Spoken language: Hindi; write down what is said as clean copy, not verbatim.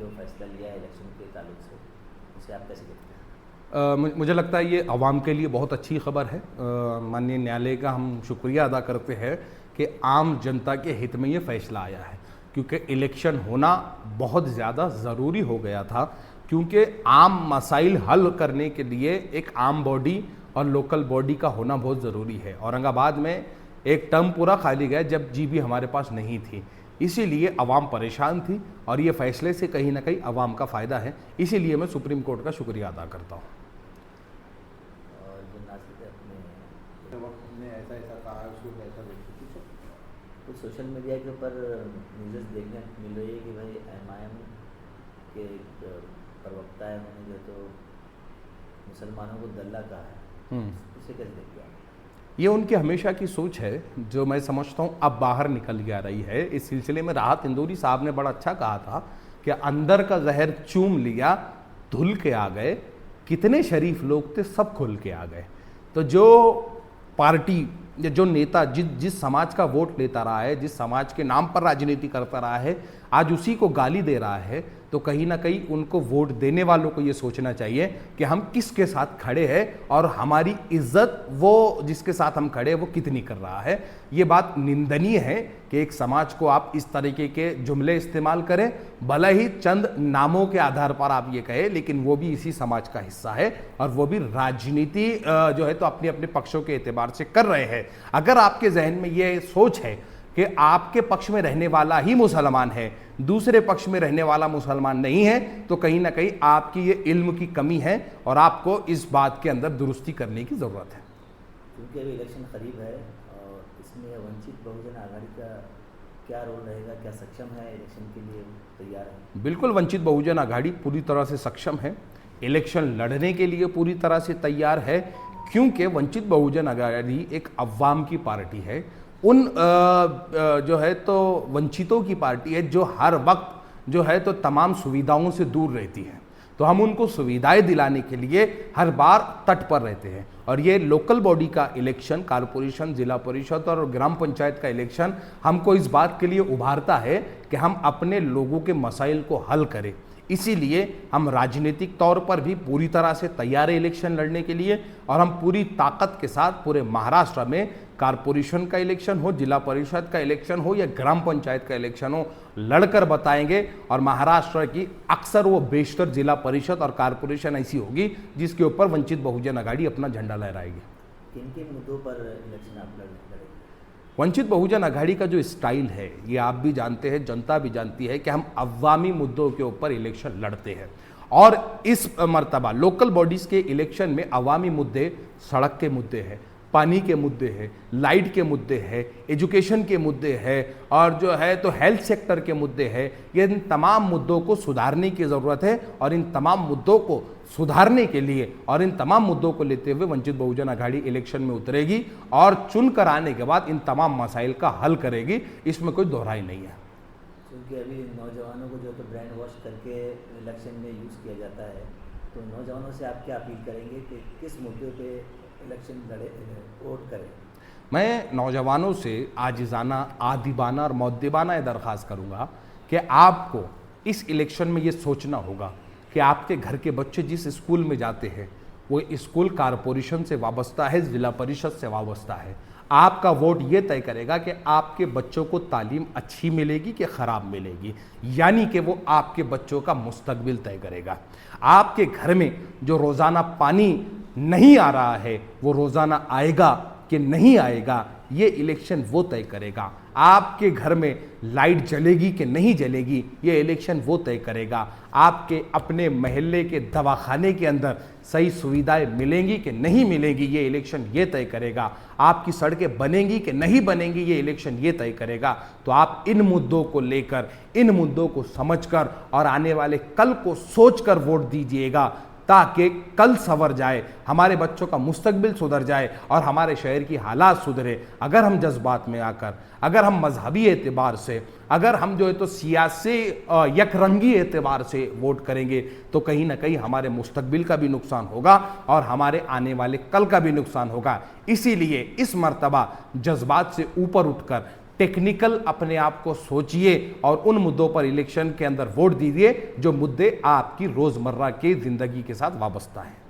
जो फैसला लिया है इलेक्शन के ताल्लुक से, उसे आप कैसे देखते हैं? मुझे लगता है ये आवाम के लिए बहुत अच्छी खबर है। माननीय न्यायालय का हम शुक्रिया अदा करते हैं कि आम जनता के हित में ये फैसला आया है, क्योंकि इलेक्शन होना बहुत ज़्यादा ज़रूरी हो गया था। क्योंकि आम मसाइल हल करने के लिए एक आम बॉडी और लोकल बॉडी का होना बहुत ज़रूरी है। औरंगाबाद में एक टर्म पूरा खाली गया जब जीबी हमारे पास नहीं थी, इसीलिए अवाम परेशान थी और ये फैसले से कहीं ना कहीं अवाम का फ़ायदा है। इसीलिए मैं सुप्रीम कोर्ट का शुक्रिया अदा करता हूँ। और जो नासिर अपने वक्त ने ऐसा ऐसा कहा, उसको ऐसा कुछ सोशल मीडिया के ऊपर न्यूज़ देखने मिल रही है कि भाई MIM के एक प्रवक्ता है, उन्होंने जो तो मुसलमानों को दल्ला कहा है, इसे कैसे देखते हैं? ये उनकी हमेशा की सोच है, जो मैं समझता हूँ अब बाहर निकल के आ रही है। इस सिलसिले में राहत इंदौरी साहब ने बड़ा अच्छा कहा था कि अंदर का जहर चूम लिया, धुल के आ गए, कितने शरीफ लोग थे सब खुल के आ गए। तो जो पार्टी, जो नेता जिस समाज का वोट लेता रहा है, जिस समाज के नाम पर राजनीति करता रहा है, आज उसी को गाली दे रहा है, तो कहीं ना कहीं उनको वोट देने वालों को ये सोचना चाहिए कि हम किसके साथ खड़े हैं और हमारी इज्जत वो जिसके साथ हम खड़े हैं वो कितनी कर रहा है। ये बात निंदनीय है कि एक समाज को आप इस तरीके के जुमले इस्तेमाल करें, भले ही चंद नामों के आधार पर आप ये कहें, लेकिन वो भी इसी समाज का हिस्सा है और वो भी राजनीति जो है तो अपने अपने पक्षों के एतबार से कर रहे हैं। अगर आपके जहन में ये सोच है कि आपके पक्ष में रहने वाला ही मुसलमान है, दूसरे पक्ष में रहने वाला मुसलमान नहीं है, तो कहीं ना कहीं आपकी ये इल्म की कमी है और आपको इस बात के अंदर दुरुस्ती करने की ज़रूरत है। क्योंकि अभी इलेक्शन करीब है और इसमें वंचित बहुजन आघाड़ी का क्या रोल रहेगा, क्या सक्षम है इलेक्शन के लिए तैयार है? बिल्कुल, वंचित बहुजन आघाड़ी पूरी तरह से सक्षम है, इलेक्शन लड़ने के लिए पूरी तरह से तैयार है, क्योंकि वंचित बहुजन आघाड़ी एक अवाम की पार्टी है। उन जो है तो वंचितों की पार्टी है जो हर वक्त जो है तो तमाम सुविधाओं से दूर रहती है, तो हम उनको सुविधाएं दिलाने के लिए हर बार तट पर रहते हैं। और ये लोकल बॉडी का इलेक्शन, कारपोरेशन, जिला परिषद और ग्राम पंचायत का इलेक्शन हमको इस बात के लिए उभारता है कि हम अपने लोगों के मसाइल को हल करें। इसीलिए हम राजनीतिक तौर पर भी पूरी तरह से तैयार है इलेक्शन लड़ने के लिए, और हम पूरी ताकत के साथ पूरे महाराष्ट्र में कारपोरेशन का इलेक्शन हो, जिला परिषद का इलेक्शन हो या ग्राम पंचायत का इलेक्शन हो, लड़कर बताएंगे। और महाराष्ट्र की अक्सर वो बेशतर जिला परिषद और कारपोरेशन ऐसी होगी जिसके ऊपर वंचित बहुजन आघाड़ी अपना झंडा लहराएगी। किन किन मुद्दों पर इलेक्शन आप लड़ेंगे? वंचित बहुजन आघाड़ी का जो स्टाइल है, ये आप भी जानते हैं, जनता भी जानती है कि हम अवामी मुद्दों के ऊपर इलेक्शन लड़ते हैं। और इस मर्तबा लोकल बॉडीज़ के इलेक्शन में अवामी मुद्दे सड़क के मुद्दे हैं, पानी के मुद्दे हैं, लाइट के मुद्दे हैं, एजुकेशन के मुद्दे हैं और जो है तो हेल्थ सेक्टर के मुद्दे हैं। ये इन तमाम मुद्दों को सुधारने की ज़रूरत है और इन तमाम मुद्दों को सुधारने के लिए और इन तमाम मुद्दों को लेते हुए वंचित बहुजन आघाड़ी इलेक्शन में उतरेगी और चुन कर आने के बाद इन तमाम मसाइल का हल करेगी, इसमें कोई दोहराई नहीं है। क्योंकि अभी नौजवानों को जो तो ब्रेन वॉश करके इलेक्शन में यूज़ किया जाता है, तो नौजवानों से आप क्या अपील करेंगे कि किस मुद्दे पे इलेक्शन लड़े, वोट करें? मैं नौजवानों से आजिज़ाना, आदिबाना और मौद्दिबाना दरख्वास्त करूँगा कि आपको इस इलेक्शन में ये सोचना होगा कि आपके घर के बच्चे जिस स्कूल में जाते हैं वो स्कूल कारपोरेशन से वाबस्ता है, जिला परिषद से वाबस्ता है। आपका वोट ये तय करेगा कि आपके बच्चों को तालीम अच्छी मिलेगी कि ख़राब मिलेगी, यानी कि वो आपके बच्चों का मुस्तकबिल तय करेगा। आपके घर में जो रोज़ाना पानी नहीं आ रहा है वो रोज़ाना आएगा कि नहीं आएगा, ये इलेक्शन वो तय करेगा। आपके घर में लाइट जलेगी कि नहीं जलेगी, ये इलेक्शन वो तय करेगा। आपके अपने महल्ले के दवाखाने के अंदर सही सुविधाएं मिलेंगी कि नहीं मिलेंगी, ये इलेक्शन ये तय करेगा। आपकी सड़कें बनेंगी कि नहीं बनेंगी, ये इलेक्शन ये तय करेगा। तो आप इन मुद्दों को लेकर, इन मुद्दों को समझकर और आने वाले कल को सोचकर वोट दीजिएगा, ताकि कल संवर जाए, हमारे बच्चों का मुस्तकबिल सुधर जाए और हमारे शहर की हालात सुधरे। अगर हम जज्बात में आकर, अगर हम मजहबी एतबार से, अगर हम जो है तो सियासी यकरंगी एतबार से वोट करेंगे, तो कहीं ना कहीं हमारे मुस्तकबिल का भी नुकसान होगा और हमारे आने वाले कल का भी नुकसान होगा। इसीलिए इस मर्तबा जज्बात से ऊपर उठकर टेक्निकल अपने आप को सोचिए और उन मुद्दों पर इलेक्शन के अंदर वोट दीजिए जो मुद्दे आपकी रोजमर्रा की जिंदगी के साथ वाबस्ता हैं।